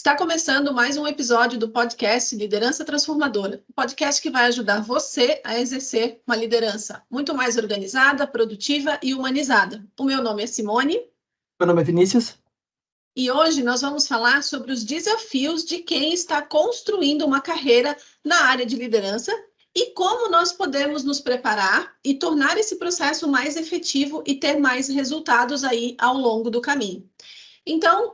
Está começando mais um episódio do podcast Liderança Transformadora, um podcast que vai ajudar você a exercer uma liderança muito mais organizada, produtiva e humanizada. O meu nome é Simone. Meu nome é Vinícius. E hoje nós vamos falar sobre os desafios de quem está construindo uma carreira na área de liderança e como nós podemos nos preparar e tornar esse processo mais efetivo e ter mais resultados aí ao longo do caminho. Então,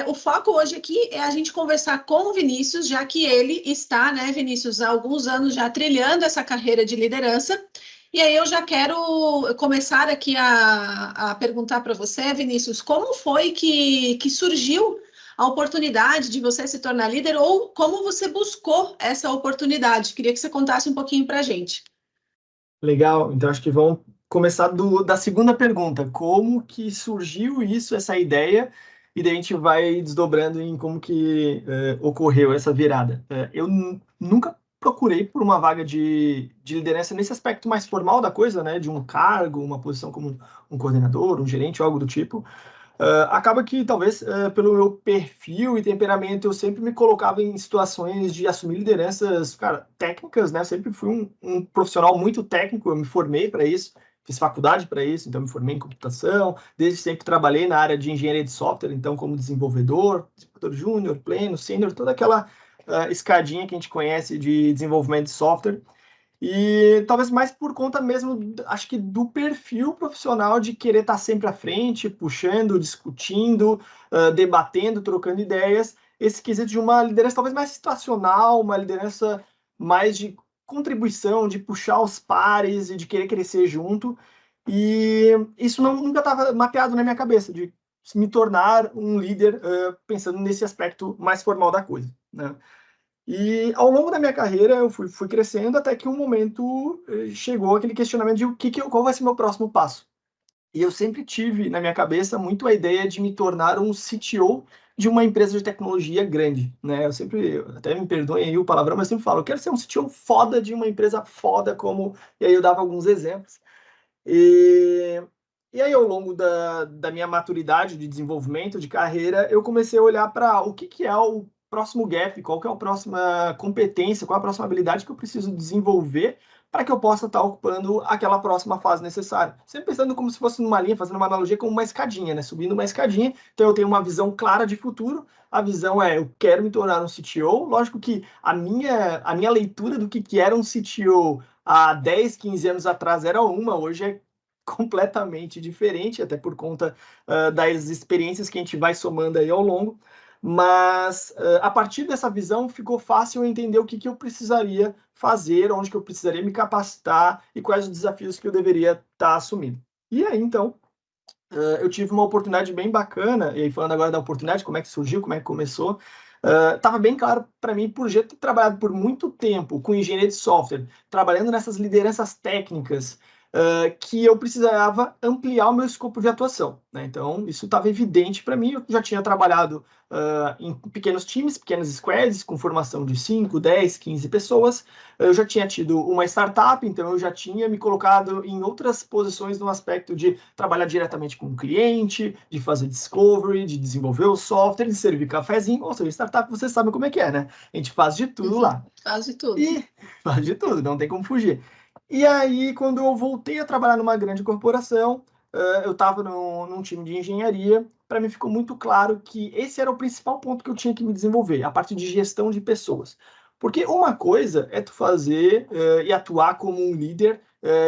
o foco hoje aqui é a gente conversar com o Vinícius, já que ele está, né, Vinícius, há alguns anos já trilhando essa carreira de liderança. E aí eu já quero começar aqui a perguntar para você, Vinícius, como foi que surgiu a oportunidade de você se tornar líder ou como você buscou essa oportunidade? Queria que você contasse um pouquinho para a gente. Legal, então acho que vamos começar da segunda pergunta. Como que surgiu isso, essa ideia? E daí a gente vai desdobrando em como que ocorreu essa virada. Eu nunca procurei por uma vaga de liderança nesse aspecto mais formal da coisa, né? De um cargo, uma posição como um coordenador, um gerente, algo do tipo. Acaba que, talvez, pelo meu perfil e temperamento, eu sempre me colocava em situações de assumir lideranças, cara, técnicas, né? Eu sempre fui um profissional muito técnico, eu me formei para isso, fiz faculdade para isso, então me formei em computação, desde sempre trabalhei na área de engenharia de software, então como desenvolvedor júnior, pleno, sênior, toda aquela escadinha que a gente conhece de desenvolvimento de software. E talvez mais por conta mesmo, acho que do perfil profissional de querer estar sempre à frente, puxando, discutindo, debatendo, trocando ideias. Esse quesito de uma liderança talvez mais situacional, uma liderança mais de contribuição, de puxar os pares e de querer crescer junto. E isso nunca estava mapeado na minha cabeça, de me tornar um líder pensando nesse aspecto mais formal da coisa, né? E ao longo da minha carreira eu fui crescendo até que um momento chegou aquele questionamento de qual vai ser meu próximo passo. E eu sempre tive na minha cabeça muito a ideia de me tornar um CTO de uma empresa de tecnologia grande, né? Eu sempre, até me perdoem aí o palavrão, mas eu sempre falo, eu quero ser um CTO foda de uma empresa foda como... E aí eu dava alguns exemplos. E aí, ao longo da minha maturidade de desenvolvimento de carreira, eu comecei a olhar para o que é o próximo gap, qual que é a próxima competência, qual é a próxima habilidade que eu preciso desenvolver para que eu possa estar ocupando aquela próxima fase necessária. Sempre pensando como se fosse numa linha, fazendo uma analogia como uma escadinha, né? Subindo uma escadinha, então eu tenho uma visão clara de futuro. A visão é, eu quero me tornar um CTO. Lógico que a minha leitura do que era um CTO há 10, 15 anos atrás era uma, hoje é completamente diferente, até por conta das experiências que a gente vai somando aí ao longo, mas a partir dessa visão ficou fácil eu entender o que eu precisaria fazer, onde que eu precisaria me capacitar e quais os desafios que eu deveria estar assumindo. E aí, então, eu tive uma oportunidade bem bacana, e aí falando agora da oportunidade, como é que surgiu, como é que começou, estava bem claro para mim, por já ter trabalhado por muito tempo com engenharia de software, trabalhando nessas lideranças técnicas, que eu precisava ampliar o meu escopo de atuação, né? Então, isso estava evidente para mim. Eu já tinha trabalhado em pequenos times, pequenas squads, com formação de 5, 10, 15 pessoas. Eu já tinha tido uma startup, então eu já tinha me colocado em outras posições no aspecto de trabalhar diretamente com o cliente, de fazer discovery, de desenvolver o software, de servir cafezinho. Ou seja, startup, vocês sabem como é que é, né? A gente faz de tudo lá. Faz de tudo. E faz de tudo, não tem como fugir. E aí, quando eu voltei a trabalhar numa grande corporação, eu estava num time de engenharia, para mim ficou muito claro que esse era o principal ponto que eu tinha que me desenvolver, a parte de gestão de pessoas. Porque uma coisa é tu fazer e atuar como um líder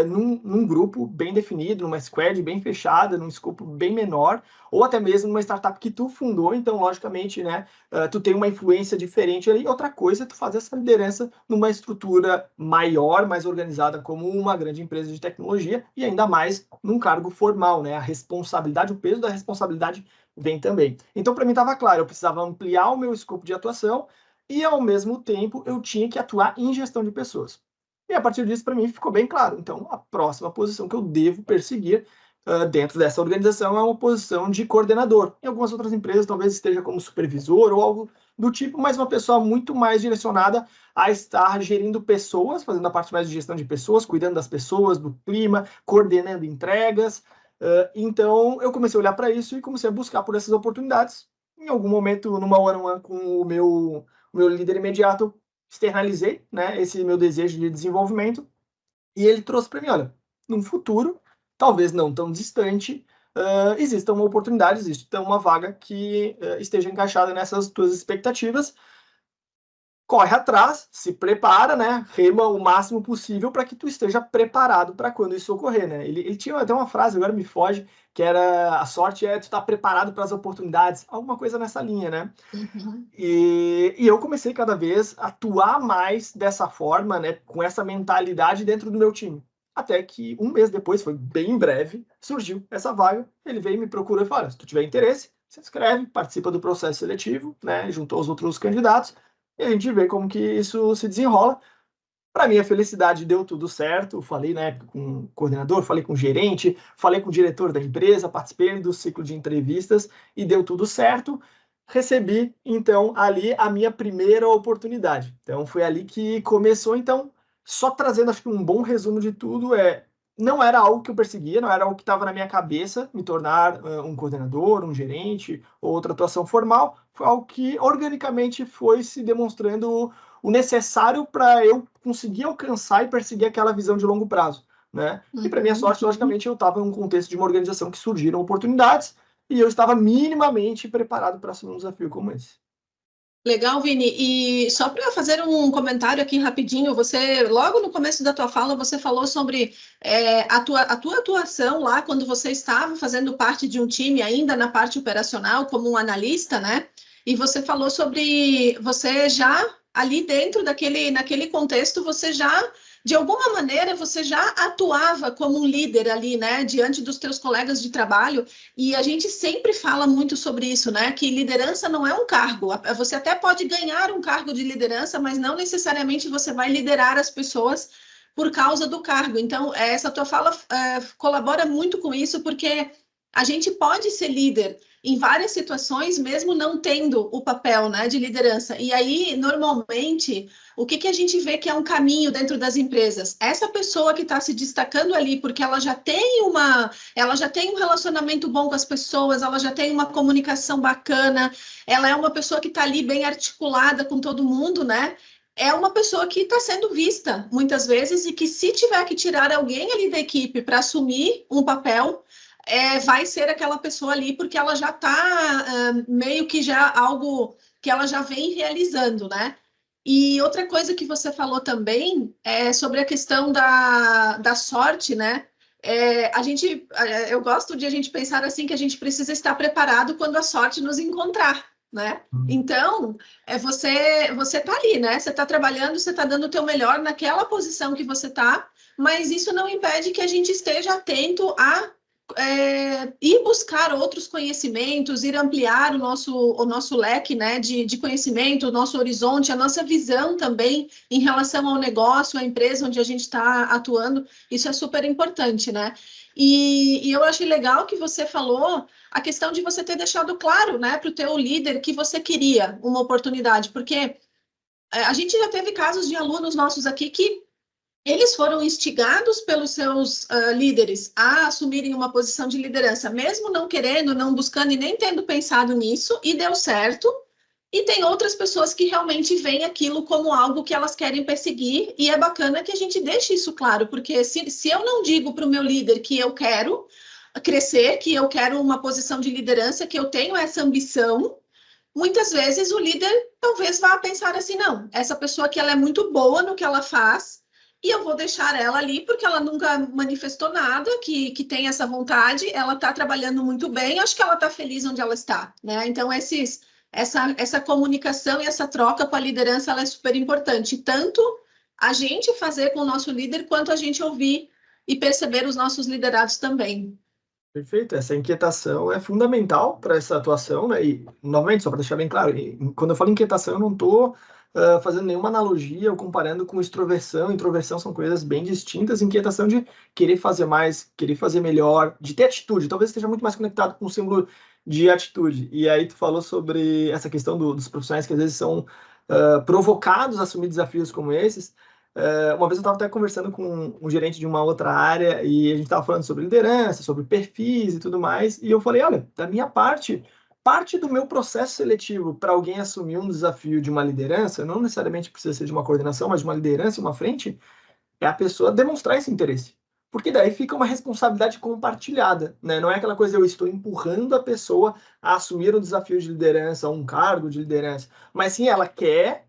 num grupo bem definido, numa squad bem fechada, num escopo bem menor, ou até mesmo numa startup que tu fundou, então, logicamente, né, tu tem uma influência diferente ali. Outra coisa é tu fazer essa liderança numa estrutura maior, mais organizada, como uma grande empresa de tecnologia, e ainda mais num cargo formal, né? A responsabilidade, o peso da responsabilidade vem também. Então, para mim, estava claro, eu precisava ampliar o meu escopo de atuação e, ao mesmo tempo, eu tinha que atuar em gestão de pessoas. E, a partir disso, para mim, ficou bem claro. Então, a próxima posição que eu devo perseguir dentro dessa organização é uma posição de coordenador. Em algumas outras empresas, talvez esteja como supervisor ou algo do tipo, mas uma pessoa muito mais direcionada a estar gerindo pessoas, fazendo a parte mais de gestão de pessoas, cuidando das pessoas, do clima, coordenando entregas. Então, eu comecei a olhar para isso e comecei a buscar por essas oportunidades. em algum momento, numa one-on-one com o meu líder imediato, externalizei, né, esse meu desejo de desenvolvimento, e ele trouxe para mim, olha, num futuro, talvez não tão distante, exista uma oportunidade, exista uma vaga que esteja encaixada nessas tuas expectativas. Corre atrás, se prepara, né? Rema o máximo possível para que tu esteja preparado para quando isso ocorrer, né? Ele tinha até uma frase, agora me foge, que era: a sorte é tu estar preparado para as oportunidades, alguma coisa nessa linha, né? Uhum. E eu comecei cada vez a atuar mais dessa forma, né? Com essa mentalidade dentro do meu time. Até que um mês depois, foi bem breve, surgiu essa vaga. Ele veio e me procurou e falou: olha, se tu tiver interesse, se inscreve, participa do processo seletivo, né? Junto aos outros candidatos, e a gente vê como que isso se desenrola. Para minha felicidade, deu tudo certo. Falei na época com o coordenador, falei com o gerente, falei com o diretor da empresa, participei do ciclo de entrevistas e deu tudo certo. Recebi, então, ali a minha primeira oportunidade. Então, foi ali que começou. Então, só trazendo, acho que um bom resumo de tudo não era algo que eu perseguia, não era algo que estava na minha cabeça, me tornar um coordenador, um gerente ou outra atuação formal. Foi algo que organicamente foi se demonstrando o necessário para eu conseguir alcançar e perseguir aquela visão de longo prazo, né? E para minha sorte, logicamente, eu estava em um contexto de uma organização que surgiram oportunidades e eu estava minimamente preparado para assumir um desafio como esse. Legal, Vini. E só para fazer um comentário aqui rapidinho, você, logo no começo da tua fala, você falou sobre a tua atuação lá quando você estava fazendo parte de um time, ainda na parte operacional, como um analista, né? E você falou sobre você já ali dentro naquele contexto, você já, de alguma maneira, você já atuava como um líder ali, né? Diante dos teus colegas de trabalho. E a gente sempre fala muito sobre isso, né? Que liderança não é um cargo. Você até pode ganhar um cargo de liderança, mas não necessariamente você vai liderar as pessoas por causa do cargo. Então, essa tua fala colabora muito com isso, porque a gente pode ser líder em várias situações, mesmo não tendo o papel, né, de liderança. E aí, normalmente, o que a gente vê que é um caminho dentro das empresas? Essa pessoa que está se destacando ali, porque ela já tem um relacionamento bom com as pessoas, ela já tem uma comunicação bacana, ela é uma pessoa que está ali bem articulada com todo mundo, né? É uma pessoa que está sendo vista muitas vezes e que, se tiver que tirar alguém ali da equipe para assumir um papel, vai ser aquela pessoa ali, porque ela já está meio que já algo que ela já vem realizando, né? E outra coisa que você falou também é sobre a questão da sorte, né? Eu gosto de a gente pensar assim, que a gente precisa estar preparado quando a sorte nos encontrar, né? Então, você tá ali, né? Você está trabalhando, você está dando o teu melhor naquela posição que você está, mas isso não impede que a gente esteja atento a ir buscar outros conhecimentos, ir ampliar o nosso leque, né, de conhecimento, o nosso horizonte, a nossa visão também em relação ao negócio, à empresa onde a gente está atuando. Isso é super importante, né? E eu achei legal que você falou a questão de você ter deixado claro, né, para o teu líder que você queria uma oportunidade, porque a gente já teve casos de alunos nossos aqui que eles foram instigados pelos seus líderes a assumirem uma posição de liderança, mesmo não querendo, não buscando e nem tendo pensado nisso, e deu certo. E tem outras pessoas que realmente veem aquilo como algo que elas querem perseguir, e é bacana que a gente deixe isso claro, porque se eu não digo para o meu líder que eu quero crescer, que eu quero uma posição de liderança, que eu tenho essa ambição, muitas vezes o líder talvez vá pensar assim, não, essa pessoa aqui ela é muito boa no que ela faz, e eu vou deixar ela ali porque ela nunca manifestou nada, que tem essa vontade, ela está trabalhando muito bem, acho que ela está feliz onde ela está, né? Então, essa comunicação e essa troca com a liderança, ela é super importante, tanto a gente fazer com o nosso líder, quanto a gente ouvir e perceber os nossos liderados também. Perfeito, essa inquietação é fundamental para essa atuação, né? E, novamente, só para deixar bem claro, quando eu falo inquietação, eu não estou fazendo nenhuma analogia ou comparando com extroversão. Introversão são coisas bem distintas. Inquietação de querer fazer mais, querer fazer melhor, de ter atitude. Talvez esteja muito mais conectado com o símbolo de atitude. E aí tu falou sobre essa questão dos profissionais que às vezes são provocados a assumir desafios como esses. Uma vez eu estava até conversando com um gerente de uma outra área e a gente estava falando sobre liderança, sobre perfis e tudo mais, e eu falei, olha, da minha parte, parte do meu processo seletivo para alguém assumir um desafio de uma liderança, não necessariamente precisa ser de uma coordenação, mas de uma liderança, uma frente, é a pessoa demonstrar esse interesse. Porque daí fica uma responsabilidade compartilhada, né? Não é aquela coisa, eu estou empurrando a pessoa a assumir um desafio de liderança, um cargo de liderança, mas sim, ela quer,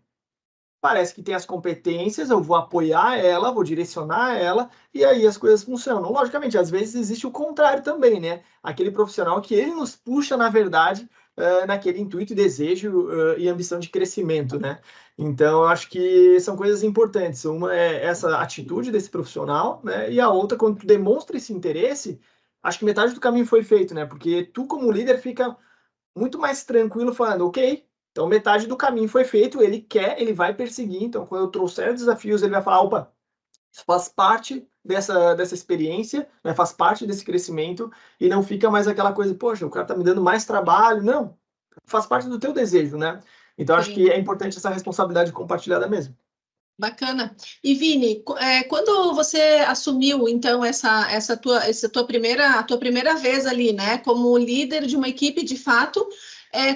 parece que tem as competências, eu vou apoiar ela, vou direcionar ela, e aí as coisas funcionam. Logicamente, às vezes existe o contrário também, né? Aquele profissional que ele nos puxa, na verdade, naquele intuito, desejo e ambição de crescimento, né? Então, eu acho que são coisas importantes. Uma é essa atitude desse profissional, né? E a outra, quando tu demonstra esse interesse, acho que metade do caminho foi feito, né? Porque tu, como líder, fica muito mais tranquilo falando, ok, então metade do caminho foi feito, ele quer, ele vai perseguir, então quando eu trouxer desafios, ele vai falar, opa, isso faz parte dessa experiência, né, faz parte desse crescimento, e não fica mais aquela coisa, poxa, o cara tá me dando mais trabalho, não, faz parte do teu desejo, né? Então acho que Sim. é importante essa responsabilidade compartilhada mesmo. Bacana. E Vini, quando você assumiu então essa tua primeira vez ali, né, como líder de uma equipe de fato,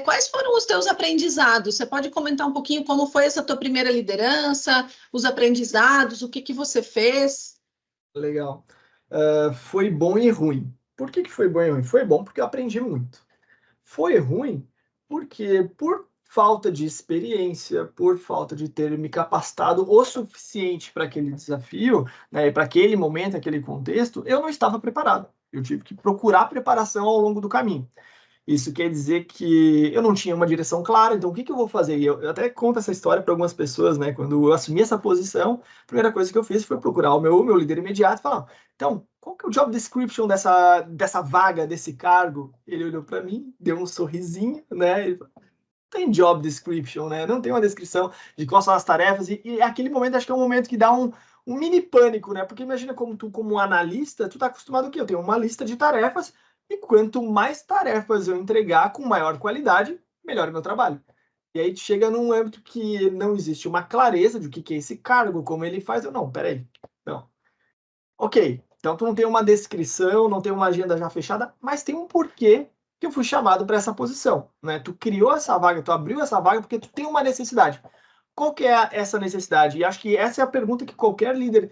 quais foram os teus aprendizados? Você pode comentar um pouquinho como foi essa tua primeira liderança, os aprendizados, o que que você fez? Legal. Foi bom e ruim. Por que foi bom e ruim? Foi bom porque eu aprendi muito. Foi ruim porque, por falta de experiência, por falta de ter me capacitado o suficiente para aquele desafio, né, para aquele momento, aquele contexto, eu não estava preparado. Eu tive que procurar preparação ao longo do caminho. Isso quer dizer que eu não tinha uma direção clara, então o que que eu vou fazer? E eu até conto essa história para algumas pessoas, né? Quando eu assumi essa posição, a primeira coisa que eu fiz foi procurar o meu líder imediato e falar: então, qual que é o job description dessa vaga, desse cargo? Ele olhou para mim, deu um sorrisinho, né? Ele falou, tem job description, né? Não tem uma descrição de quais são as tarefas, e aquele momento acho que é um momento que dá um mini pânico, né? Porque imagina como tu, como analista, tu tá acostumado o quê? Eu tenho uma lista de tarefas, e quanto mais tarefas eu entregar com maior qualidade, melhor é o meu trabalho. E aí tu chega num âmbito que não existe uma clareza de o que que é esse cargo, como ele faz. Eu, não, peraí, não. Ok, então tu não tem uma descrição, não tem uma agenda já fechada, mas tem um porquê que eu fui chamado para essa posição, né? Tu criou essa vaga, tu abriu essa vaga porque tu tem uma necessidade. Qual que é essa necessidade? E acho que essa é a pergunta que qualquer líder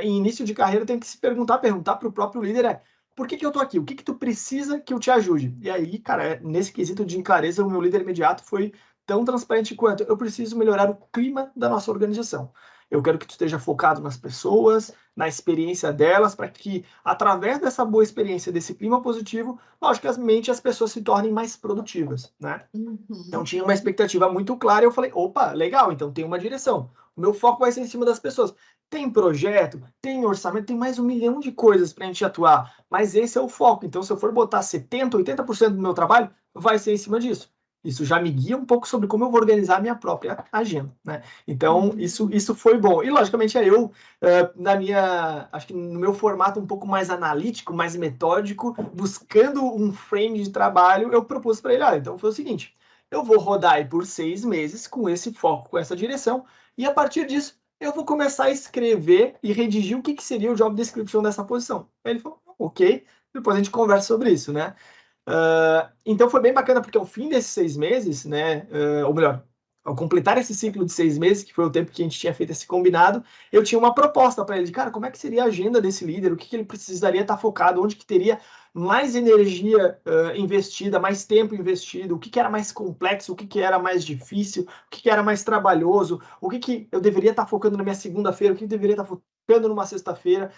em início de carreira tem que se perguntar para o próprio líder por que que eu tô aqui? O que que tu precisa que eu te ajude? E aí, cara, nesse quesito de clareza, o meu líder imediato foi tão transparente quanto eu preciso melhorar o clima da nossa organização. Eu quero que tu esteja focado nas pessoas, na experiência delas, para que, através dessa boa experiência, desse clima positivo, logicamente as pessoas se tornem mais produtivas, né? Então Uhum. tinha uma expectativa muito clara e eu falei, opa, legal, então tem uma direção. O meu foco vai ser em cima das pessoas. Tem projeto, tem orçamento, tem mais 1 milhão de coisas para a gente atuar, mas esse é o foco. Então, se eu for botar 70, 80% do meu trabalho, vai ser em cima disso. Isso já me guia um pouco sobre como eu vou organizar a minha própria agenda, né? Então, Uhum. isso foi bom. E, logicamente, eu, acho que no meu formato um pouco mais analítico, mais metódico, buscando um frame de trabalho, eu propus para ele, olha, então foi o seguinte, eu vou rodar aí por 6 meses com esse foco, com essa direção, e a partir disso eu vou começar a escrever e redigir o que seria o job description dessa posição. Aí ele falou, ok, depois a gente conversa sobre isso, né? Então foi bem bacana, porque ao fim desses 6 meses, né, ou melhor, ao completar esse ciclo de 6 meses, que foi o tempo que a gente tinha feito esse combinado, eu tinha uma proposta para ele de, cara, como é que seria a agenda desse líder, o que que ele precisaria estar focado, onde que teria mais energia investida, mais tempo investido, o que que era mais complexo, o que que era mais difícil, o que que era mais trabalhoso, o que que eu deveria estar focando na minha segunda-feira, o que eu deveria estar focando numa sexta-feira.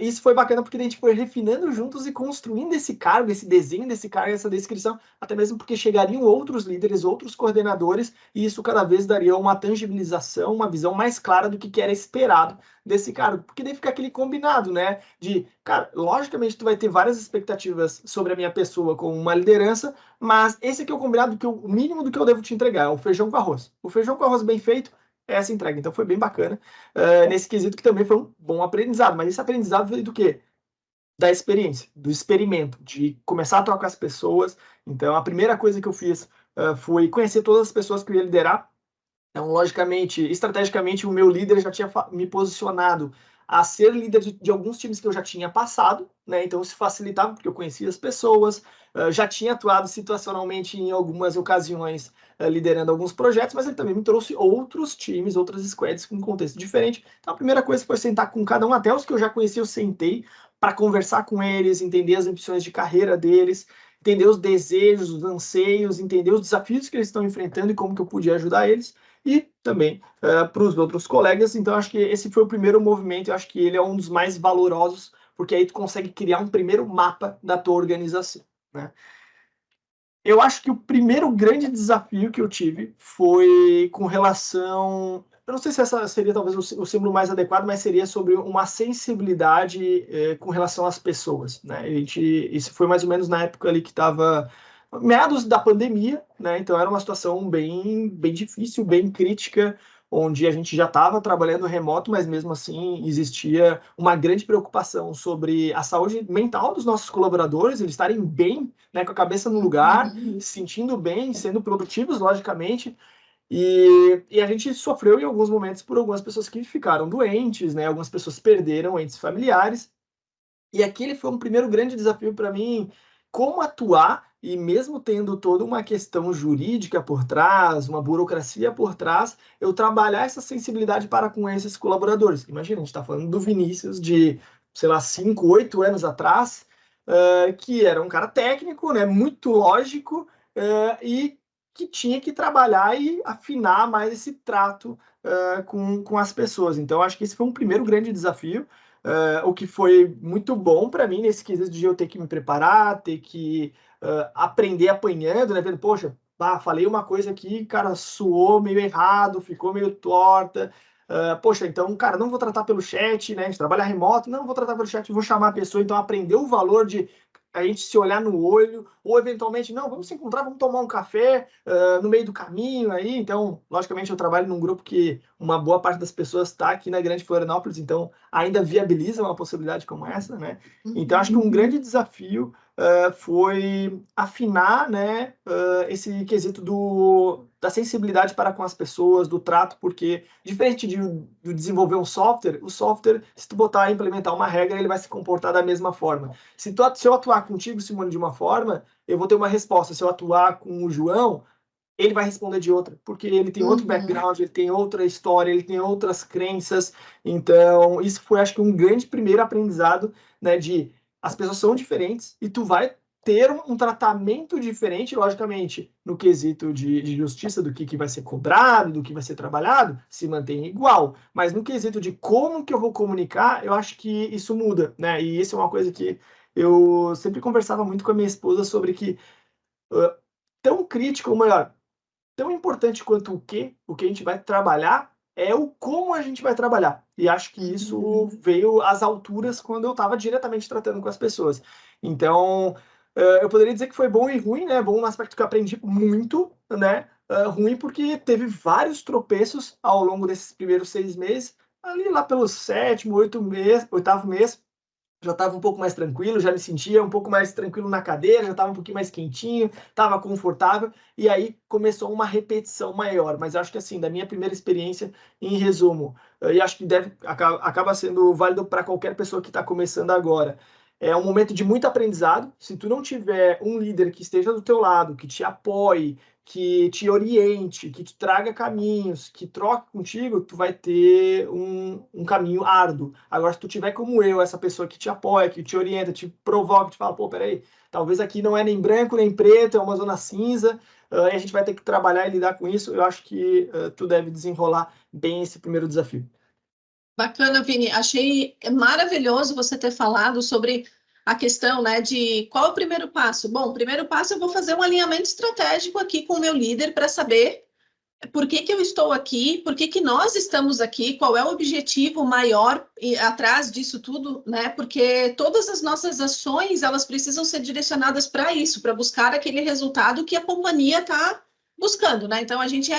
Isso foi bacana porque a gente foi refinando juntos e construindo esse cargo, esse desenho desse cargo, essa descrição, até mesmo porque chegariam outros líderes, outros coordenadores, e isso cada vez daria uma tangibilização, uma visão mais clara do que era esperado desse cargo. Porque daí fica aquele combinado, né? De, cara, logicamente tu vai ter várias expectativas sobre a minha pessoa como uma liderança, mas esse aqui é o combinado, que o mínimo do que eu devo te entregar, é o feijão com arroz. O feijão com arroz bem feito é essa entrega. Então foi bem bacana nesse quesito, que também foi um bom aprendizado. Mas esse aprendizado veio do quê? Da experiência, do experimento, de começar a trocar com as pessoas. Então a primeira coisa que eu fiz foi conhecer todas as pessoas que eu ia liderar. Então, logicamente, estrategicamente, o meu líder já tinha me posicionado a ser líder de alguns times que eu já tinha passado, né? Então isso facilitava porque eu conhecia as pessoas, já tinha atuado situacionalmente em algumas ocasiões liderando alguns projetos, mas ele também me trouxe outros times, outras squads com um contexto diferente. Então a primeira coisa foi sentar com cada um, até os que eu já conhecia, eu sentei para conversar com eles, entender as ambições de carreira deles, entender os desejos, os anseios, entender os desafios que eles estão enfrentando e como que eu podia ajudar eles, e também para os outros colegas. Então, acho que esse foi o primeiro movimento, eu acho que ele é um dos mais valorosos, porque aí tu consegue criar um primeiro mapa da tua organização, né? Eu acho que o primeiro grande desafio que eu tive foi com relação... Eu não sei se essa seria talvez o símbolo mais adequado, mas seria sobre uma sensibilidade com relação às pessoas, né? Isso foi mais ou menos na época ali que estava meados da pandemia, né? Então era uma situação bem difícil, bem crítica, onde a gente já estava trabalhando remoto, mas mesmo assim existia uma grande preocupação sobre a saúde mental dos nossos colaboradores, eles estarem bem, né, com a cabeça no lugar, se sentindo bem, sendo produtivos, logicamente. E a gente sofreu em alguns momentos por algumas pessoas que ficaram doentes, né? Algumas pessoas perderam entes familiares. E aquele foi um primeiro grande desafio para mim, como atuar, e mesmo tendo toda uma questão jurídica por trás, uma burocracia por trás, eu trabalhar essa sensibilidade para com esses colaboradores. Imagina, a gente está falando do Vinícius de, sei lá, 5, 8 anos atrás, que era um cara técnico, né, muito lógico, e que tinha que trabalhar e afinar mais esse trato com as pessoas. Então, acho que esse foi um primeiro grande desafio. O que foi muito bom para mim nesse quesito de eu ter que me preparar, ter que aprender apanhando, né? Vendo, poxa, falei uma coisa aqui, cara, soou meio errado, ficou meio torta. Poxa, então, cara, não vou tratar pelo chat, né? A gente trabalha remoto, não vou tratar pelo chat, vou chamar a pessoa. Então, aprender o valor de a gente se olhar no olho, ou eventualmente, não, vamos se encontrar, vamos tomar um café no meio do caminho aí. Então, logicamente, eu trabalho num grupo que uma boa parte das pessoas está aqui na Grande Florianópolis, então ainda viabiliza uma possibilidade como essa, né? Então, acho que um grande desafio foi afinar, né, esse quesito da sensibilidade para com as pessoas, do trato, porque diferente de desenvolver um software, o software, se tu botar e implementar uma regra, ele vai se comportar da mesma forma. Se eu atuar contigo, Simone, de uma forma, eu vou ter uma resposta. Se eu atuar com o João, ele vai responder de outra, porque ele tem outro background, ele tem outra história, ele tem outras crenças. Então, isso foi, acho que, um grande primeiro aprendizado, né, de as pessoas são diferentes e tu vai ter um tratamento diferente, logicamente, no quesito de justiça, do que vai ser cobrado, do que vai ser trabalhado, se mantém igual. Mas no quesito de como que eu vou comunicar, eu acho que isso muda, né? E isso é uma coisa que eu sempre conversava muito com a minha esposa sobre que tão crítico, ou melhor, tão importante quanto o que a gente vai trabalhar é o como a gente vai trabalhar. E acho que isso veio às alturas quando eu estava diretamente tratando com as pessoas. Então, eu poderia dizer que foi bom e ruim, né? Bom no aspecto que eu aprendi muito, né? Ruim porque teve vários tropeços ao longo desses primeiros 6 meses. Ali lá pelo 7º, 8º mês, já estava um pouco mais tranquilo, já me sentia um pouco mais tranquilo na cadeira, já estava um pouquinho mais quentinho, estava confortável, e aí começou uma repetição maior. Mas acho que, assim, da minha primeira experiência, em resumo, e acho que acaba sendo válido para qualquer pessoa que está começando agora, é um momento de muito aprendizado. Se tu não tiver um líder que esteja do teu lado, que te apoie, que te oriente, que te traga caminhos, que troque contigo, tu vai ter um caminho árduo. Agora, se tu tiver como eu, essa pessoa que te apoia, que te orienta, te provoca, te fala, pô, peraí, talvez aqui não é nem branco nem preto, é uma zona cinza, e a gente vai ter que trabalhar e lidar com isso, eu acho que tu deve desenrolar bem esse primeiro desafio. Bacana, Vini. Achei maravilhoso você ter falado sobre a questão, né, de qual é o primeiro passo. Bom, o primeiro passo eu vou fazer um alinhamento estratégico aqui com o meu líder para saber por que eu estou aqui, por que nós estamos aqui, qual é o objetivo maior atrás disso tudo, né? Porque todas as nossas ações, elas precisam ser direcionadas para isso, para buscar aquele resultado que a companhia está buscando, né? Então, a gente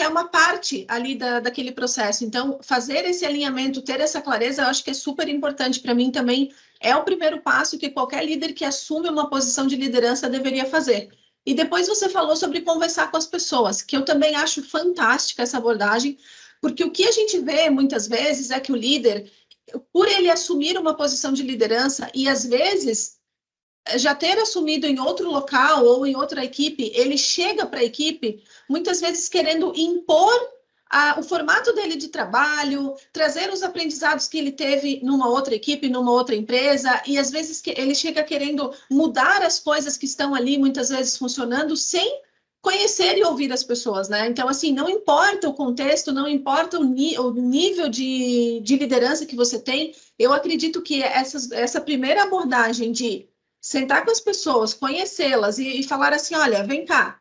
é uma parte ali daquele processo. Então, fazer esse alinhamento, ter essa clareza, eu acho que é super importante para mim também. É o primeiro passo que qualquer líder que assume uma posição de liderança deveria fazer. E depois você falou sobre conversar com as pessoas, que eu também acho fantástica essa abordagem, porque o que a gente vê muitas vezes é que o líder, por ele assumir uma posição de liderança e, às vezes, já ter assumido em outro local ou em outra equipe, ele chega para a equipe, muitas vezes querendo impor o formato dele de trabalho, trazer os aprendizados que ele teve numa outra equipe, numa outra empresa, e às vezes ele chega querendo mudar as coisas que estão ali, muitas vezes funcionando, sem conhecer e ouvir as pessoas, né? Então, assim, não importa o contexto, não importa o nível de liderança que você tem, eu acredito que essa primeira abordagem de sentar com as pessoas, conhecê-las e falar assim, olha, vem cá,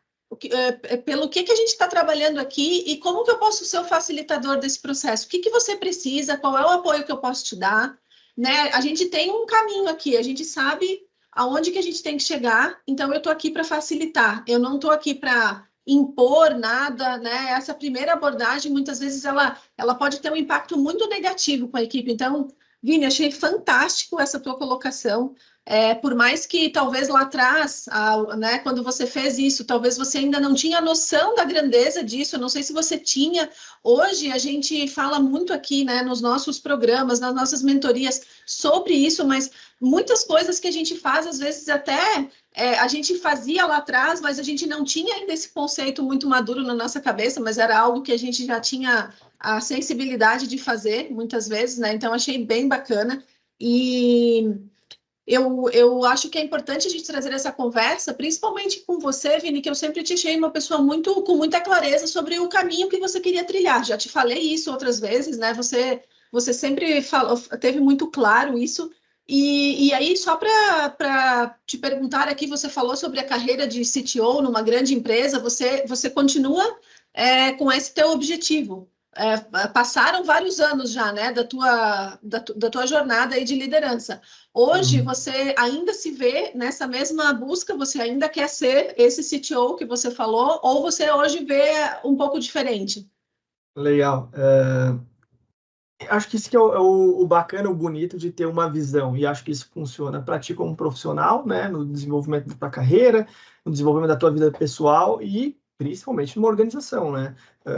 pelo que a gente está trabalhando aqui e como que eu posso ser o facilitador desse processo? O que você precisa? Qual é o apoio que eu posso te dar? Né? A gente tem um caminho aqui, a gente sabe aonde que a gente tem que chegar, então eu estou aqui para facilitar, eu não estou aqui para impor nada, né? Essa primeira abordagem, muitas vezes, ela pode ter um impacto muito negativo com a equipe. Então, Vini, achei fantástico essa tua colocação. Por mais que talvez lá atrás, né, quando você fez isso, talvez você ainda não tinha noção da grandeza disso, eu não sei se você tinha. Hoje a gente fala muito aqui, né, nos nossos programas, nas nossas mentorias sobre isso, mas muitas coisas que a gente faz, às vezes até a gente fazia lá atrás, mas a gente não tinha ainda esse conceito muito maduro na nossa cabeça, mas era algo que a gente já tinha a sensibilidade de fazer muitas vezes, né? Então achei bem bacana. E eu acho que é importante a gente trazer essa conversa, principalmente com você, Vini, que eu sempre te achei uma pessoa com muita clareza sobre o caminho que você queria trilhar. Já te falei isso outras vezes, né? Você sempre teve muito claro isso. E aí, só para te perguntar aqui, você falou sobre a carreira de CTO numa grande empresa, você continua com esse teu objetivo. Passaram vários anos já, né, da tua jornada aí de liderança. Hoje, você ainda se vê nessa mesma busca? Você ainda quer ser esse CTO que você falou? Ou você hoje vê um pouco diferente? Legal. Acho que isso que é o bacana, o bonito de ter uma visão, e acho que isso funciona para ti como profissional, né, no desenvolvimento da tua carreira, no desenvolvimento da tua vida pessoal e principalmente numa organização, né?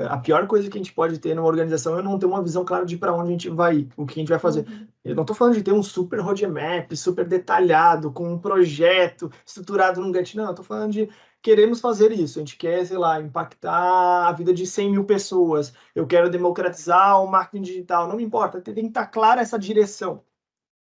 A pior coisa que a gente pode ter numa organização é não ter uma visão clara de para onde a gente vai ir, o que a gente vai fazer. Uhum. Eu não estou falando de ter um super roadmap, super detalhado, com um projeto estruturado num Gantt, não, eu estou falando de queremos fazer isso, a gente quer, sei lá, impactar a vida de 100 mil pessoas, eu quero democratizar o marketing digital, não me importa, tem que estar clara essa direção.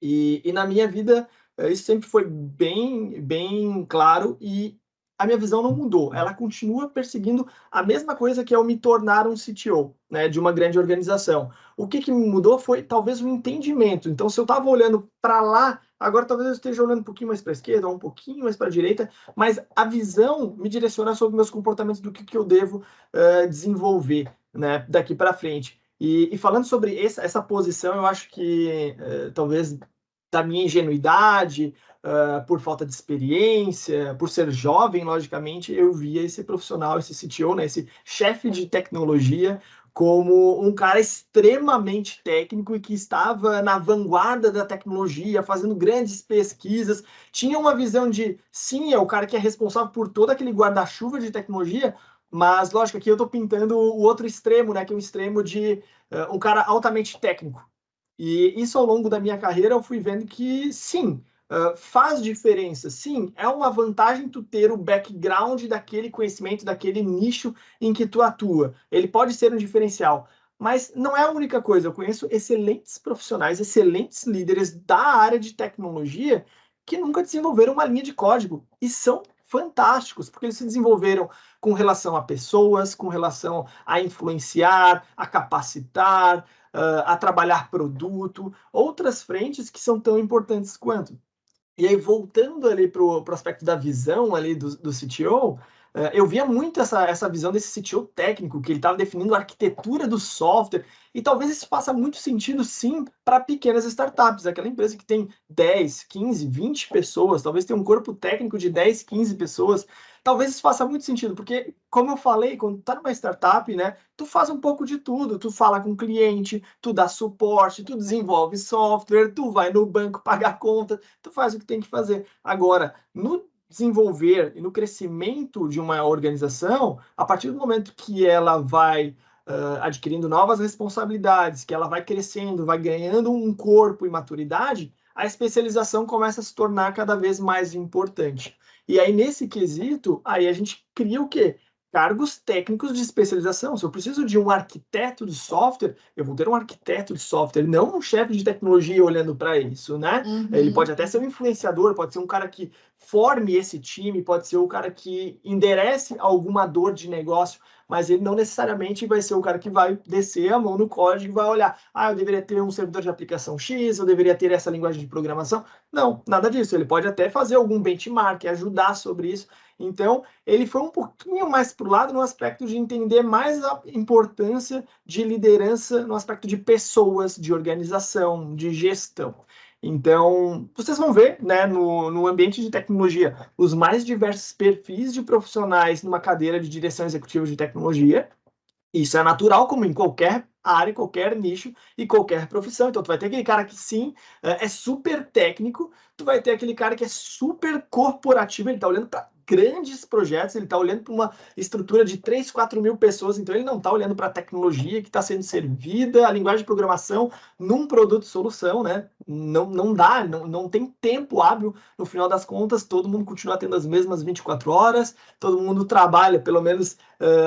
E na minha vida, isso sempre foi bem, bem claro e a minha visão não mudou. Ela continua perseguindo a mesma coisa que é eu me tornar um CTO, né, de uma grande organização. O que me mudou foi talvez o entendimento. Então, se eu estava olhando para lá, agora talvez eu esteja olhando um pouquinho mais para a esquerda, ou um pouquinho mais para a direita, mas a visão me direciona sobre meus comportamentos do que eu devo desenvolver, né, daqui para frente. E falando sobre essa posição, eu acho que talvez da minha ingenuidade, por falta de experiência, por ser jovem, logicamente, eu via esse profissional, esse CTO, né, esse chefe de tecnologia, como um cara extremamente técnico e que estava na vanguarda da tecnologia, fazendo grandes pesquisas, tinha uma visão de, sim, é o cara que é responsável por todo aquele guarda-chuva de tecnologia, mas, lógico, aqui eu estou pintando o outro extremo, né, que é o extremo de um cara altamente técnico. E isso ao longo da minha carreira eu fui vendo que, sim, faz diferença. Sim, é uma vantagem tu ter o background daquele conhecimento, daquele nicho em que tu atua. Ele pode ser um diferencial, mas não é a única coisa. Eu conheço excelentes profissionais, excelentes líderes da área de tecnologia que nunca desenvolveram uma linha de código e são fantásticos, porque eles se desenvolveram com relação a pessoas, com relação a influenciar, a capacitar, a trabalhar produto, outras frentes que são tão importantes quanto. E aí, voltando ali para o aspecto da visão ali do CTO, eu via muito essa visão desse CTO técnico, que ele estava definindo a arquitetura do software, e talvez isso faça muito sentido, sim, para pequenas startups, aquela empresa que tem 10, 15, 20 pessoas, talvez tenha um corpo técnico de 10, 15 pessoas, talvez isso faça muito sentido, porque, como eu falei, quando tu tá numa startup, né, tu faz um pouco de tudo, tu fala com o cliente, tu dá suporte, tu desenvolve software, tu vai no banco pagar conta, tu faz o que tem que fazer. Agora, no desenvolver e no crescimento de uma organização, a partir do momento que ela vai adquirindo novas responsabilidades, que ela vai crescendo, vai ganhando um corpo e maturidade, a especialização começa a se tornar cada vez mais importante. E aí, nesse quesito, aí a gente cria o quê? Cargos técnicos de especialização. Se eu preciso de um arquiteto de software, eu vou ter um arquiteto de software, não um chefe de tecnologia olhando para isso, né? Ele pode até ser um influenciador, pode ser um cara que forme esse time, pode ser o cara que enderece alguma dor de negócio, mas ele não necessariamente vai ser o cara que vai descer a mão no código e vai olhar, eu deveria ter um servidor de aplicação X, eu deveria ter essa linguagem de programação. Não, nada disso. Ele pode até fazer algum benchmark, ajudar sobre isso. Então, ele foi um pouquinho mais para o lado no aspecto de entender mais a importância de liderança no aspecto de pessoas, de organização, de gestão. Então, vocês vão ver, né, no ambiente de tecnologia, os mais diversos perfis de profissionais numa cadeira de direção executiva de tecnologia. Isso é natural, como em qualquer área, qualquer nicho e qualquer profissão. Então, tu vai ter aquele cara que, sim, é super técnico, tu vai ter aquele cara que é super corporativo, ele está olhando para grandes projetos, ele está olhando para uma estrutura de 3, 4 mil pessoas, então ele não está olhando para a tecnologia que está sendo servida, a linguagem de programação num produto solução, né? Não dá, não tem tempo hábil, no final das contas, todo mundo continua tendo as mesmas 24 horas, todo mundo trabalha, pelo menos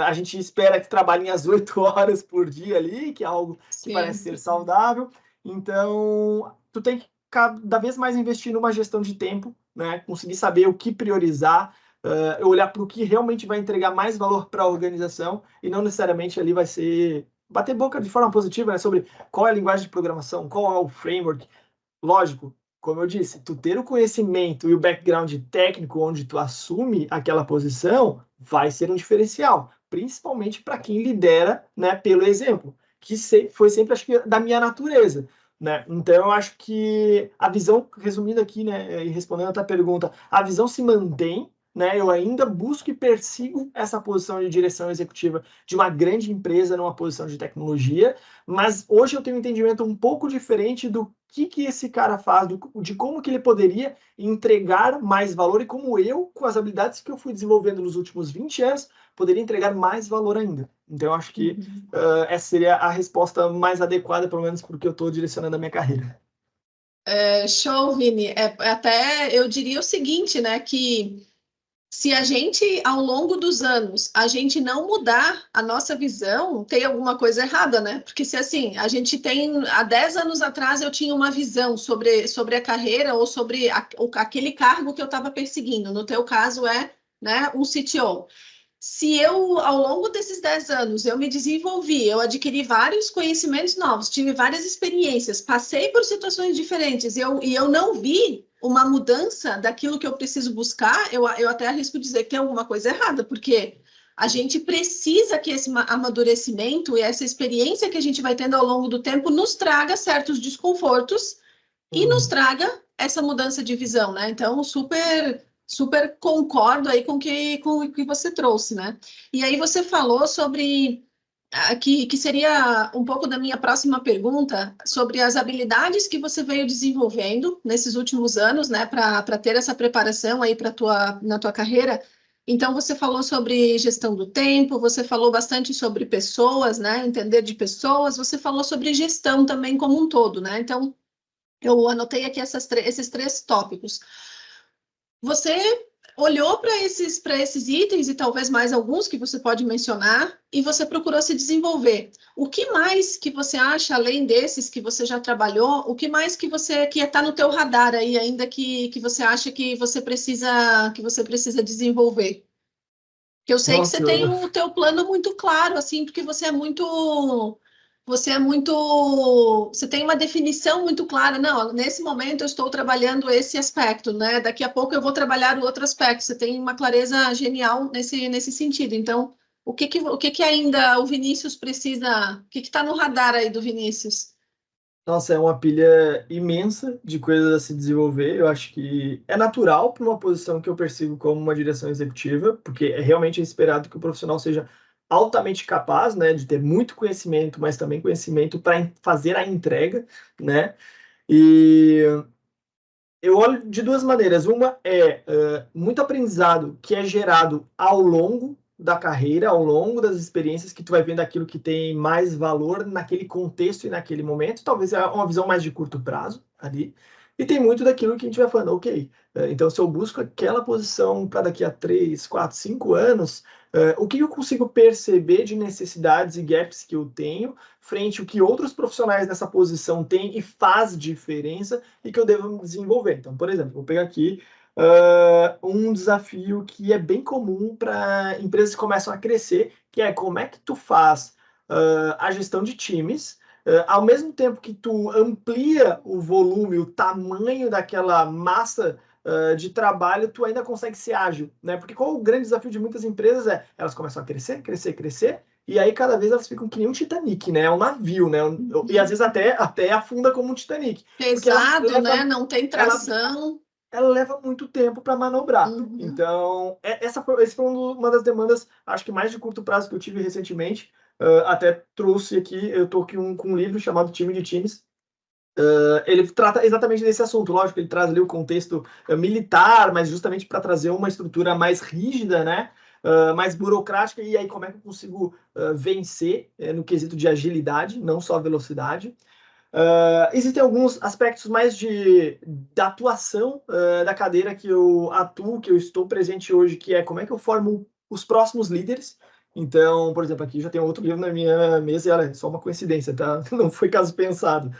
a gente espera que trabalhem as 8 horas por dia ali, que é algo que parece ser saudável. Então, tu tem que cada vez mais investir numa gestão de tempo, né? Conseguir saber o que priorizar, olhar para o que realmente vai entregar mais valor para a organização e não necessariamente ali vai ser bater boca de forma positiva, né? Sobre qual é a linguagem de programação, qual é o framework. Lógico, como eu disse, tu ter o conhecimento e o background técnico onde tu assume aquela posição vai ser um diferencial, principalmente para quem lidera, né, pelo exemplo, que foi sempre, acho que, da minha natureza, né? Então, eu acho que a visão, resumindo aqui, né, e respondendo a tua pergunta, a visão se mantém, né? Eu ainda busco e persigo essa posição de direção executiva de uma grande empresa numa posição de tecnologia, mas hoje eu tenho um entendimento um pouco diferente do que esse cara faz, de como que ele poderia entregar mais valor e como eu, com as habilidades que eu fui desenvolvendo nos últimos 20 anos, poderia entregar mais valor ainda. Então, eu acho que essa seria a resposta mais adequada, pelo menos porque eu estou direcionando a minha carreira. Show, Vini. Até eu diria o seguinte, né, que se a gente, ao longo dos anos, a gente não mudar a nossa visão, tem alguma coisa errada, né? Porque se assim, a gente tem, há 10 anos atrás eu tinha uma visão sobre a carreira ou sobre aquele cargo que eu estava perseguindo. No teu caso né, um CTO. Se eu, ao longo desses 10 anos, eu me desenvolvi, eu adquiri vários conhecimentos novos, tive várias experiências, passei por situações diferentes e eu não vi uma mudança daquilo que eu preciso buscar, eu até arrisco dizer que tem alguma coisa errada, porque a gente precisa que esse amadurecimento e essa experiência que a gente vai tendo ao longo do tempo nos traga certos desconfortos e nos traga essa mudança de visão, né? Então, super concordo aí com o que você trouxe, né? E aí você falou sobre que seria um pouco da minha próxima pergunta sobre as habilidades que você veio desenvolvendo nesses últimos anos, né, para ter essa preparação aí na tua carreira. Então, você falou sobre gestão do tempo, você falou bastante sobre pessoas, né, entender de pessoas, você falou sobre gestão também como um todo, né? Então, eu anotei aqui esses 3 tópicos. Você olhou para esses itens e talvez mais alguns que você pode mencionar e você procurou se desenvolver. O que mais que você acha, além desses que você já trabalhou, o que mais que está no teu radar aí ainda que você acha que você precisa desenvolver? Que eu sei que você tem o teu plano muito claro, assim, porque você tem uma definição muito clara. Não, nesse momento eu estou trabalhando esse aspecto, né? Daqui a pouco eu vou trabalhar o outro aspecto. Você tem uma clareza genial nesse sentido. Então, o que ainda o Vinícius precisa? O que está no radar aí do Vinícius? Nossa, é uma pilha imensa de coisas a se desenvolver. Eu acho que é natural para uma posição que eu persigo como uma direção executiva, porque é realmente esperado que o profissional seja altamente capaz, né, de ter muito conhecimento, mas também conhecimento para fazer a entrega, né? E eu olho de duas maneiras. Uma é muito aprendizado que é gerado ao longo da carreira, ao longo das experiências, que tu vai vendo aquilo que tem mais valor naquele contexto e naquele momento. Talvez é uma visão mais de curto prazo ali. E tem muito daquilo que a gente vai falando, ok, então se eu busco aquela posição para daqui a 3, 4, 5 anos, o que eu consigo perceber de necessidades e gaps que eu tenho frente ao que outros profissionais nessa posição têm e faz diferença e que eu devo desenvolver. Então, por exemplo, vou pegar aqui um desafio que é bem comum para empresas que começam a crescer, que é como é que tu faz a gestão de times, ao mesmo tempo que tu amplia o volume, o tamanho daquela massa de trabalho, tu ainda consegue ser ágil, né? Porque qual o grande desafio de muitas empresas é, elas começam a crescer, crescer, crescer, e aí cada vez elas ficam que nem um Titanic, né? É um navio, né? E às vezes até afunda como um Titanic. Pesado, né? Não tem tração. Ela leva muito tempo para manobrar. Uhum. Então, essa foi uma das demandas, acho que mais de curto prazo que eu tive recentemente. Até trouxe aqui, eu estou aqui com um livro chamado Time de Times. Ele trata exatamente desse assunto. Lógico, ele traz ali o contexto militar, mas justamente para trazer uma estrutura mais rígida, né? Mais burocrática, e aí como é que eu consigo vencer no quesito de agilidade, não só velocidade. Existem alguns aspectos mais da atuação da cadeira que eu atuo, que eu estou presente hoje, que é como é que eu formo os próximos líderes. Então, por exemplo, aqui já tem outro livro na minha mesa e é só uma coincidência, tá? Não foi caso pensado.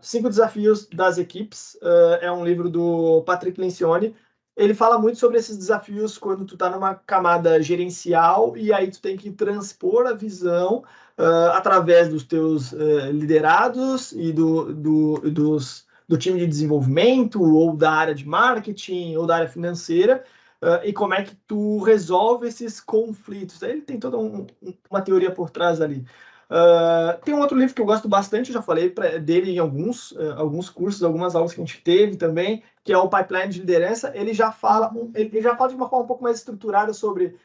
5 Desafios das Equipes é um livro do Patrick Lencioni. Ele fala muito sobre esses desafios quando tu tá numa camada gerencial e aí tu tem que transpor a visão através dos teus liderados e do time de desenvolvimento, ou da área de marketing, ou da área financeira, e como é que tu resolve esses conflitos. Ele tem toda uma teoria por trás ali. Tem um outro livro que eu gosto bastante, eu já falei dele em alguns cursos, algumas aulas que a gente teve também, que é o Pipeline de Liderança. Ele já fala de uma forma um pouco mais estruturada sobre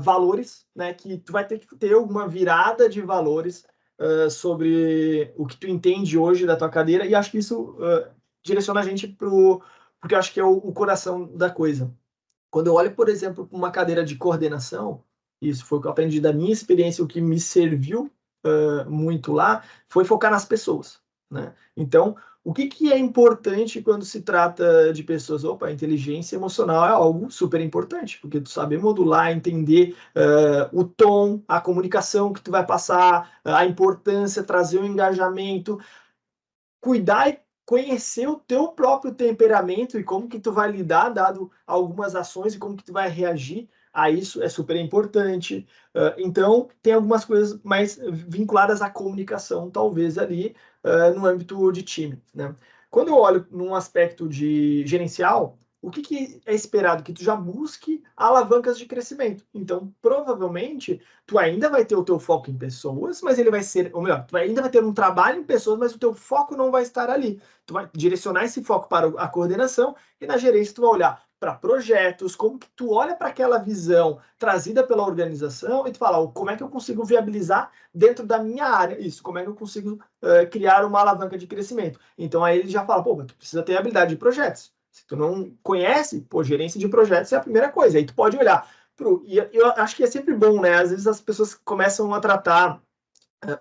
valores, né? Que tu vai ter que ter alguma virada de valores sobre o que tu entende hoje da tua cadeira, e acho que isso direciona a gente porque eu acho que é o coração da coisa. Quando eu olho, por exemplo, para uma cadeira de coordenação, isso foi o que eu aprendi da minha experiência, o que me serviu muito lá, foi focar nas pessoas, né? Então, o que é importante quando se trata de pessoas? Opa, a inteligência emocional é algo super importante, porque tu saber modular, entender o tom, a comunicação que tu vai passar, a importância, trazer o engajamento, cuidar e conhecer o teu próprio temperamento e como que tu vai lidar, dado algumas ações, e como que tu vai reagir a isso é super importante. Então, tem algumas coisas mais vinculadas à comunicação, talvez ali, no âmbito de time, né? Quando eu olho num aspecto de gerencial, o que é esperado? Que tu já busque alavancas de crescimento. Então, provavelmente, tu ainda vai ter o teu foco em pessoas, mas ele vai ser, ou melhor, tu ainda vai ter um trabalho em pessoas, mas o teu foco não vai estar ali. Tu vai direcionar esse foco para a coordenação, e na gerência tu vai olhar para projetos, como que tu olha para aquela visão trazida pela organização e tu fala, como é que eu consigo viabilizar dentro da minha área isso? Como é que eu consigo criar uma alavanca de crescimento? Então aí ele já fala, tu precisa ter habilidade de projetos. Se tu não conhece, gerência de projetos é a primeira coisa. Aí tu pode olhar e eu acho que é sempre bom, né? Às vezes as pessoas começam a tratar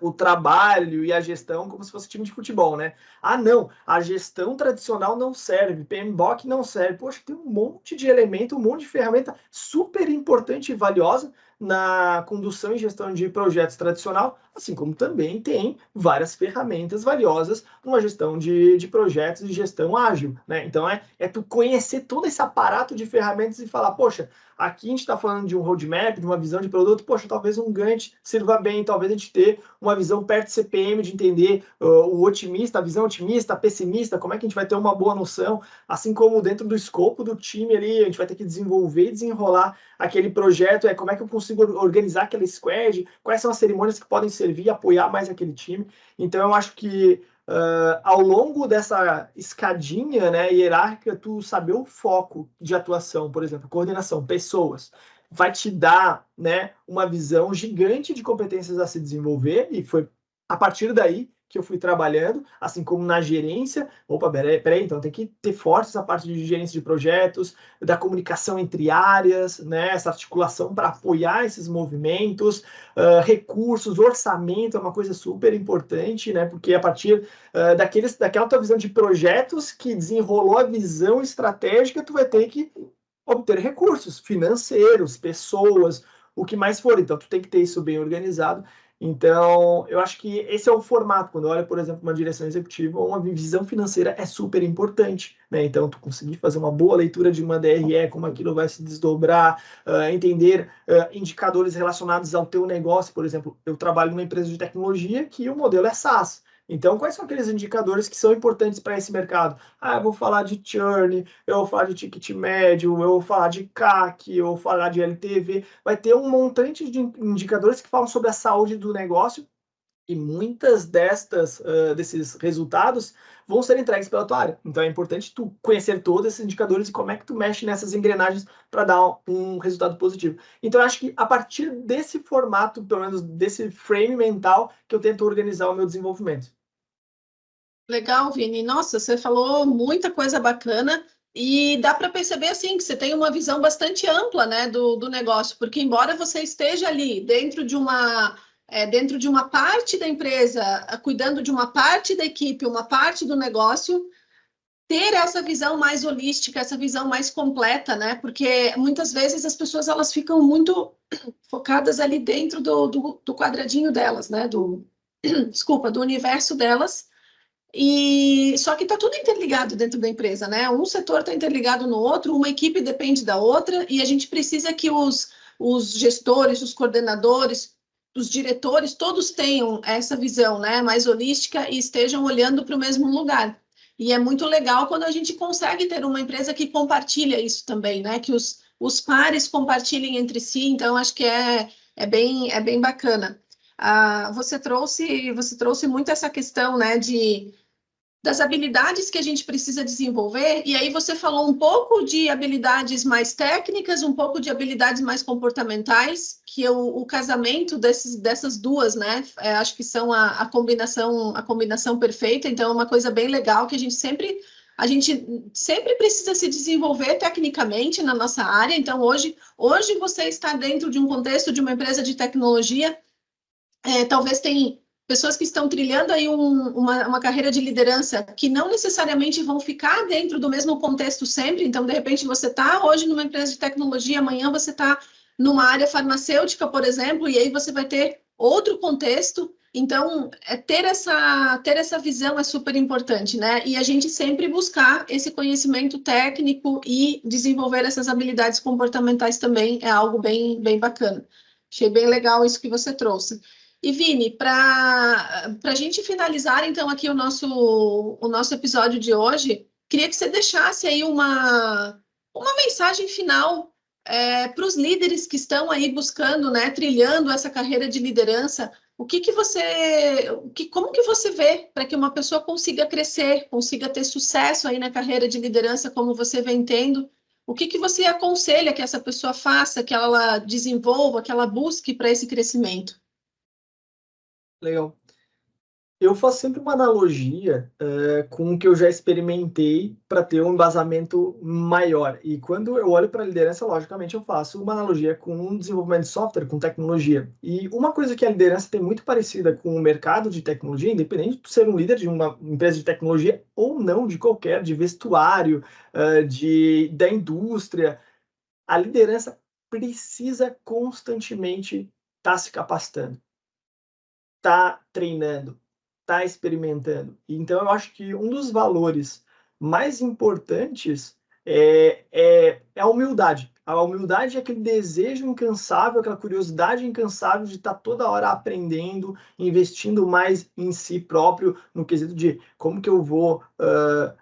o trabalho e a gestão como se fosse time de futebol, né? Ah, não, a gestão tradicional não serve, PMBOK não serve. Poxa, tem um monte de elemento, um monte de ferramenta super importante e valiosa na condução e gestão de projetos tradicional, assim como também tem várias ferramentas valiosas numa gestão de projetos e gestão ágil, né? Então é tu conhecer todo esse aparato de ferramentas e falar, poxa, aqui a gente está falando de um roadmap, de uma visão de produto, poxa, talvez um Gantt sirva bem, talvez a gente ter uma visão perto do CPM, de entender o otimista, a visão otimista, a pessimista, como é que a gente vai ter uma boa noção, assim como dentro do escopo do time ali, a gente vai ter que desenvolver e desenrolar aquele projeto, como é que eu consigo organizar aquela squad, quais são as cerimônias que podem servir e apoiar mais aquele time. Então eu acho que ao longo dessa escadinha, né, hierárquica, tu saber o foco de atuação, por exemplo, coordenação, pessoas, vai te dar, né, uma visão gigante de competências a se desenvolver, e foi a partir daí que eu fui trabalhando, assim como na gerência. Opa, peraí, então tem que ter forte essa parte de gerência de projetos, da comunicação entre áreas, né, essa articulação para apoiar esses movimentos, recursos, orçamento é uma coisa super importante, né, porque a partir daquela tua visão de projetos que desenrolou a visão estratégica, tu vai ter que obter recursos financeiros, pessoas, o que mais for. Então, tu tem que ter isso bem organizado. Então, eu acho que esse é o formato. Quando olha, por exemplo, uma direção executiva, uma visão financeira é super importante, né? Então, tu conseguir fazer uma boa leitura de uma DRE, como aquilo vai se desdobrar, entender indicadores relacionados ao teu negócio. Por exemplo, eu trabalho numa empresa de tecnologia que o modelo é SaaS. Então, quais são aqueles indicadores que são importantes para esse mercado? Eu vou falar de churn, eu vou falar de ticket médio, eu vou falar de CAC, eu vou falar de LTV. Vai ter um montante de indicadores que falam sobre a saúde do negócio e muitas desses resultados vão ser entregues pela tua área. Então, é importante tu conhecer todos esses indicadores e como é que tu mexe nessas engrenagens para dar um resultado positivo. Então, eu acho que a partir desse formato, pelo menos desse frame mental, que eu tento organizar o meu desenvolvimento. Legal, Vini. Nossa, você falou muita coisa bacana e dá para perceber assim que você tem uma visão bastante ampla, né, do negócio, porque embora você esteja ali dentro de uma parte da empresa, cuidando de uma parte da equipe, uma parte do negócio, ter essa visão mais holística, essa visão mais completa, né? Porque muitas vezes as pessoas elas ficam muito focadas ali dentro do quadradinho delas, né? Desculpa, do universo delas. E só que está tudo interligado dentro da empresa, né? Um setor está interligado no outro, uma equipe depende da outra, e a gente precisa que os gestores, os coordenadores, os diretores, todos tenham essa visão, né, mais holística e estejam olhando para o mesmo lugar. E é muito legal quando a gente consegue ter uma empresa que compartilha isso também, né? Que os pares compartilhem entre si, então acho que é bem bacana. Você trouxe muito essa questão, né, das habilidades que a gente precisa desenvolver, e aí você falou um pouco de habilidades mais técnicas, um pouco de habilidades mais comportamentais, que o casamento dessas duas, né, acho que são a combinação perfeita, então é uma coisa bem legal que a gente sempre precisa se desenvolver tecnicamente na nossa área, então hoje você está dentro de um contexto de uma empresa de tecnologia, talvez tem pessoas que estão trilhando aí uma carreira de liderança que não necessariamente vão ficar dentro do mesmo contexto sempre. Então, de repente, você está hoje numa empresa de tecnologia, amanhã você está numa área farmacêutica, por exemplo, e aí você vai ter outro contexto. Então, ter essa visão é super importante, né? E a gente sempre buscar esse conhecimento técnico e desenvolver essas habilidades comportamentais também é algo bem, bem bacana. Achei bem legal isso que você trouxe. E, Vini, para a gente finalizar, então, aqui o nosso episódio de hoje, queria que você deixasse aí uma mensagem final para os líderes que estão aí buscando, né, trilhando essa carreira de liderança. Como que você vê para que uma pessoa consiga crescer, consiga ter sucesso aí na carreira de liderança, como você vem tendo? O que você aconselha que essa pessoa faça, que ela desenvolva, que ela busque para esse crescimento? Legal. Eu faço sempre uma analogia com o que eu já experimentei para ter um embasamento maior. E quando eu olho para a liderança, logicamente, eu faço uma analogia com o desenvolvimento de software, com tecnologia. E uma coisa que a liderança tem muito parecida com o mercado de tecnologia, independente de ser um líder de uma empresa de tecnologia ou não, de qualquer, de vestuário, da indústria, a liderança precisa constantemente estar se capacitando, estar treinando, está experimentando. Então, eu acho que um dos valores mais importantes é a humildade. A humildade é aquele desejo incansável, aquela curiosidade incansável de estar toda hora aprendendo, investindo mais em si próprio, no quesito de como que eu vou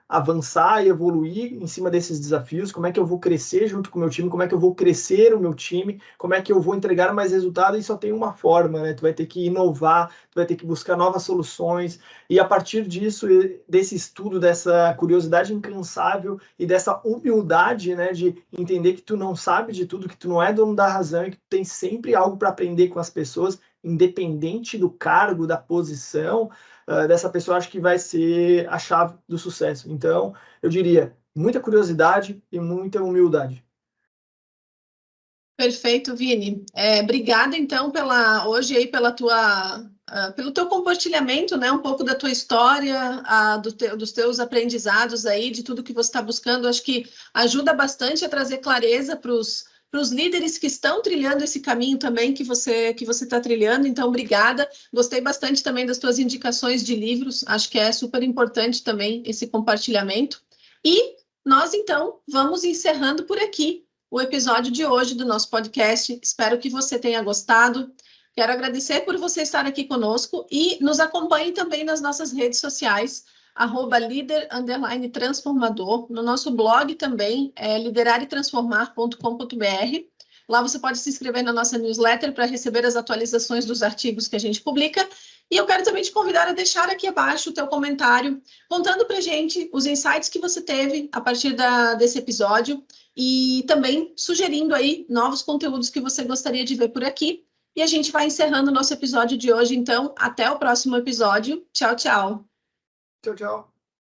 avançar e evoluir em cima desses desafios, como é que eu vou crescer junto com o meu time, como é que eu vou crescer o meu time, como é que eu vou entregar mais resultado, e só tem uma forma, né? Tu vai ter que inovar, tu vai ter que buscar novas soluções, e a partir disso, desse estudo, dessa curiosidade incansável e dessa humildade, né, de entender que tu não sabe de tudo, que tu não é dono da razão e que tu tem sempre algo para aprender com as pessoas, independente do cargo, da posição dessa pessoa, acho que vai ser a chave do sucesso. Então, eu diria, muita curiosidade e muita humildade. Perfeito, Vini. Obrigada, então, hoje aí pelo teu compartilhamento, né? Um pouco da tua história, dos teus aprendizados aí, de tudo que você está buscando. Acho que ajuda bastante a trazer clareza para os líderes que estão trilhando esse caminho também que você está trilhando. Então, obrigada. Gostei bastante também das tuas indicações de livros. Acho que é super importante também esse compartilhamento. E nós, então, vamos encerrando por aqui o episódio de hoje do nosso podcast. Espero que você tenha gostado. Quero agradecer por você estar aqui conosco e nos acompanhe também nas nossas redes sociais, @líder_transformador. No nosso blog também, lideraretransformar.com.br. Lá você pode se inscrever na nossa newsletter para receber as atualizações dos artigos que a gente publica. E eu quero também te convidar a deixar aqui abaixo o teu comentário, contando para a gente os insights que você teve a partir desse episódio e também sugerindo aí novos conteúdos que você gostaria de ver por aqui. E a gente vai encerrando o nosso episódio de hoje, então, até o próximo episódio. Tchau, tchau. Tchau, tchau.